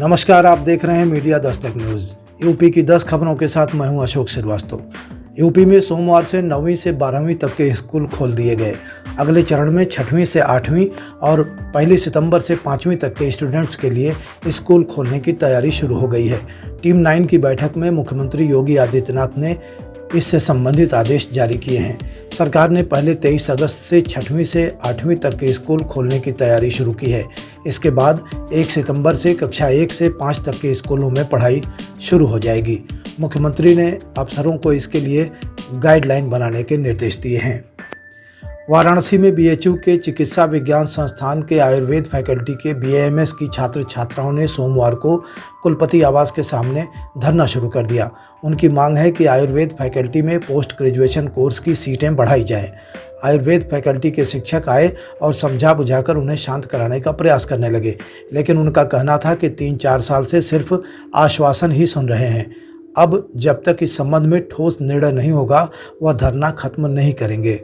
नमस्कार, आप देख रहे हैं मीडिया दस्तक न्यूज़। यूपी की 10 खबरों के साथ मैं हूं अशोक श्रीवास्तव। यूपी में सोमवार से 9वीं से 12वीं तक के स्कूल खोल दिए गए। अगले चरण में 6वीं से 8वीं और 1 सितंबर से 5वीं तक के स्टूडेंट्स के लिए स्कूल खोलने की तैयारी शुरू हो गई है। टीम 9 की बैठक में मुख्यमंत्री योगी आदित्यनाथ ने इससे संबंधित आदेश जारी किए हैं। सरकार ने पहले 23 अगस्त से 6वीं से 8वीं तक के स्कूल खोलने की तैयारी शुरू की है। इसके बाद 1 सितंबर से कक्षा 1 से 5 तक के स्कूलों में पढ़ाई शुरू हो जाएगी। मुख्यमंत्री ने अफसरों को इसके लिए गाइडलाइन बनाने के निर्देश दिए हैं। वाराणसी में बीएचयू के चिकित्सा विज्ञान संस्थान के आयुर्वेद फैकल्टी के बीएएमएस की छात्र छात्राओं ने सोमवार को कुलपति आवास के सामने धरना शुरू कर दिया। उनकी मांग है कि आयुर्वेद फैकल्टी में पोस्ट ग्रेजुएशन कोर्स की सीटें बढ़ाई जाएं। आयुर्वेद फैकल्टी के शिक्षक आए और समझा बुझाकर उन्हें शांत कराने का प्रयास करने लगे, लेकिन उनका कहना था कि 3-4 साल से सिर्फ आश्वासन ही सुन रहे हैं। अब जब तक इस संबंध में ठोस निर्णय नहीं होगा, वह धरना खत्म नहीं करेंगे।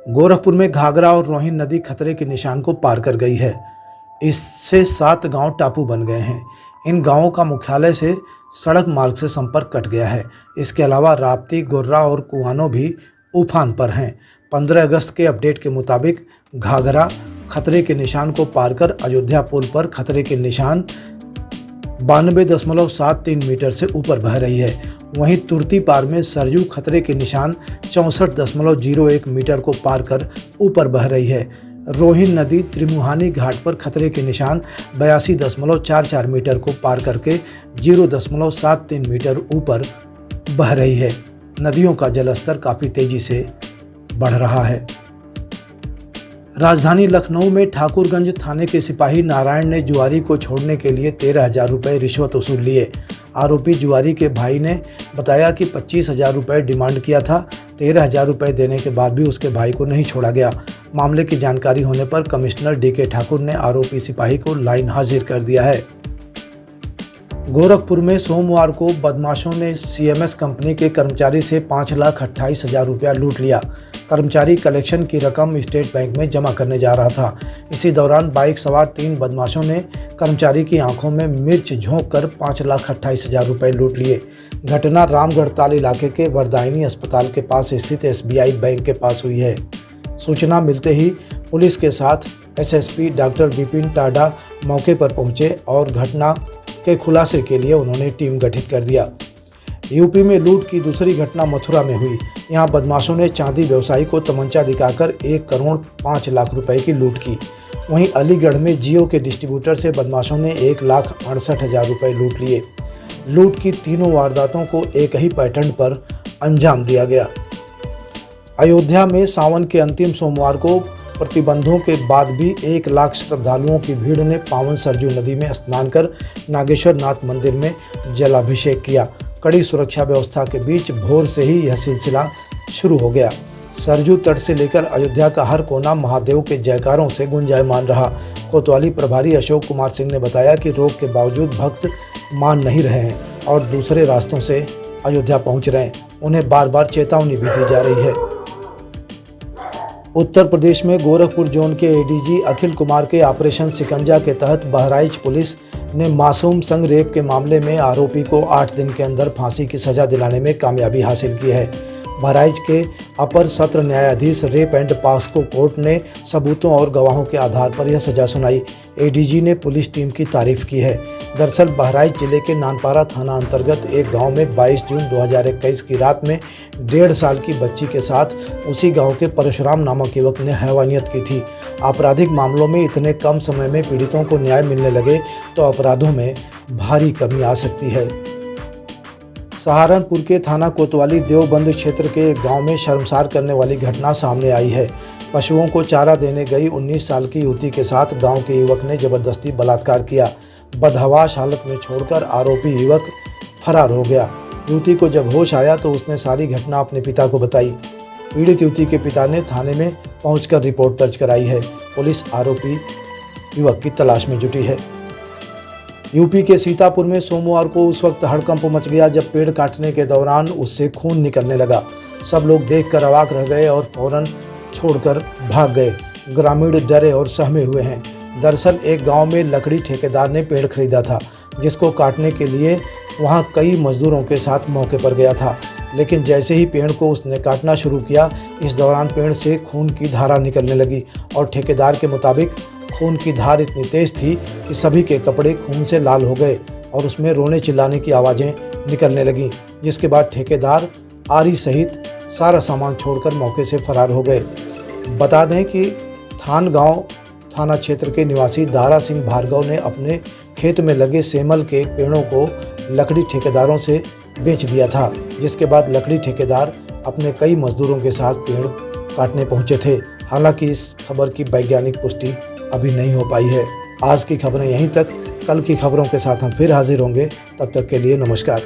गोरखपुर में घाघरा और रोहिन नदी खतरे के निशान को पार कर गई है। इससे 7 गांव टापू बन गए हैं। इन गांवों का मुख्यालय से सड़क मार्ग से संपर्क कट गया है। इसके अलावा राप्ती, गोर्रा और कुआनो भी उफान पर हैं। 15 अगस्त के अपडेट के मुताबिक घाघरा खतरे के निशान को पार कर अयोध्या पुल पर खतरे के निशान 92.73 मीटर से ऊपर बह रही है। वहीं तुर्ती पार में सरजू खतरे के निशान 64.01 मीटर को पार कर ऊपर बह रही है। रोहिन नदी त्रिमुहानी घाट पर खतरे के निशान 82.44 मीटर को पार करके 0.73 मीटर ऊपर बह रही है। नदियों का जलस्तर काफ़ी तेजी से बढ़ रहा है। राजधानी लखनऊ में ठाकुरगंज थाने के सिपाही नारायण ने जुआरी को छोड़ने के लिए 13,000 रुपये रिश्वत वसूल लिए। आरोपी जुआरी के भाई ने बताया कि 25,000 रुपये डिमांड किया था। 13,000 रुपये देने के बाद भी उसके भाई को नहीं छोड़ा गया। मामले की जानकारी होने पर कमिश्नर डीके ठाकुर ने आरोपी सिपाही को लाइन हाजिर कर दिया है। गोरखपुर में सोमवार को बदमाशों ने सीएमएस कंपनी के कर्मचारी से 5,28,000 रुपया लूट लिया। कर्मचारी कलेक्शन की रकम स्टेट बैंक में जमा करने जा रहा था। इसी दौरान बाइक सवार 3 बदमाशों ने कर्मचारी की आंखों में मिर्च झोंक कर 5,28,000 रुपये लूट लिए। घटना रामगढ़ताल इलाके के वरदायनी अस्पताल के पास स्थित एसबीआई बैंक के पास हुई है। सूचना मिलते ही पुलिस के साथ एसएसपी डॉक्टर विपिन टाडा मौके पर पहुंचे और घटना के खुलासे के लिए उन्होंने टीम गठित कर दिया। यूपी में लूट की दूसरी घटना मथुरा में हुई। यहां बदमाशों ने चांदी व्यवसायी को तमंचा दिखाकर 1,05,00,000 रुपए की लूट की। वहीं अलीगढ़ में जियो के डिस्ट्रीब्यूटर से बदमाशों ने 1,68,000 रुपए लूट लिए। लूट की तीनों वारदातों को एक ही पैटर्न पर अंजाम दिया गया। अयोध्या में सावन के अंतिम सोमवार को प्रतिबंधों के बाद भी 1 लाख श्रद्धालुओं की भीड़ ने पावन सरजू नदी में स्नान कर नागेश्वर नाथ मंदिर में जलाभिषेक किया। कड़ी सुरक्षा व्यवस्था के बीच भोर से ही यह सिलसिला शुरू हो गया। सरजू तट से लेकर अयोध्या का हर कोना महादेव के जयकारों से गुंजायमान रहा। कोतवाली प्रभारी अशोक कुमार सिंह ने बताया कि रोक के बावजूद भक्त मान नहीं रहे हैं और दूसरे रास्तों से अयोध्या पहुंच रहे हैं। उन्हें बार बार चेतावनी भी दी जा रही है। उत्तर प्रदेश में गोरखपुर जोन के एडीजी अखिल कुमार के ऑपरेशन शिकंजा के तहत बहराइच पुलिस ने मासूम संग रेप के मामले में आरोपी को 8 दिन के अंदर फांसी की सजा दिलाने में कामयाबी हासिल की है। बहराइच के अपर सत्र न्यायाधीश रेप एंड पास्को कोर्ट ने सबूतों और गवाहों के आधार पर यह सजा सुनाई। एडीजी ने पुलिस टीम की तारीफ की है। दरअसल बहराइच जिले के नानपारा थाना अंतर्गत एक गांव में 22 जून 2021 की रात में 1.5 साल की बच्ची के साथ उसी गांव के परशुराम नामक युवक ने हैवानियत की थी। आपराधिक मामलों में इतने कम समय में पीड़ितों को न्याय मिलने लगे तो अपराधों में भारी कमी आ सकती है। सहारनपुर के थाना कोतवाली देवबंद क्षेत्र के एक गांव में शर्मसार करने वाली घटना सामने आई है। पशुओं को चारा देने गई 19 साल की युवती के साथ गांव के युवक ने जबरदस्ती बलात्कार किया। बदहवास हालत में छोड़कर आरोपी युवक फरार हो गया। युवती को जब होश आया तो उसने सारी घटना अपने पिता को बताई। पीड़ित युवती के पिता ने थाने में पहुंचकर रिपोर्ट दर्ज कराई है। पुलिस आरोपी युवक की तलाश में जुटी है। यूपी के सीतापुर में सोमवार को उस वक्त हड़कंप मच गया जब पेड़ काटने के दौरान उससे खून निकलने लगा। सब लोग देखकर अवाक रह गए और फौरन छोड़कर भाग गए। ग्रामीण डरे और सहमे हुए हैं। दरअसल एक गांव में लकड़ी ठेकेदार ने पेड़ खरीदा था, जिसको काटने के लिए वहां कई मजदूरों के साथ मौके पर गया था। लेकिन जैसे ही पेड़ को उसने काटना शुरू किया, इस दौरान पेड़ से खून की धारा निकलने लगी और ठेकेदार के मुताबिक खून की धार इतनी तेज थी कि सभी के कपड़े खून से लाल हो गए और उसमें रोने चिल्लाने की आवाज़ें निकलने लगीं। जिसके बाद ठेकेदार आरी सहित सारा सामान छोड़कर मौके से फरार हो गए। बता दें कि थान गांव थाना क्षेत्र के निवासी दारा सिंह भार्गव ने अपने खेत में लगे सेमल के पेड़ों को लकड़ी ठेकेदारों से बेच दिया था, जिसके बाद लकड़ी ठेकेदार अपने कई मजदूरों के साथ पेड़ काटने पहुंचे थे। हालांकि इस खबर की वैज्ञानिक पुष्टि अभी नहीं हो पाई है। आज की खबरें यहीं तक। कल की खबरों के साथ हम फिर हाजिर होंगे। तब तक के लिए नमस्कार।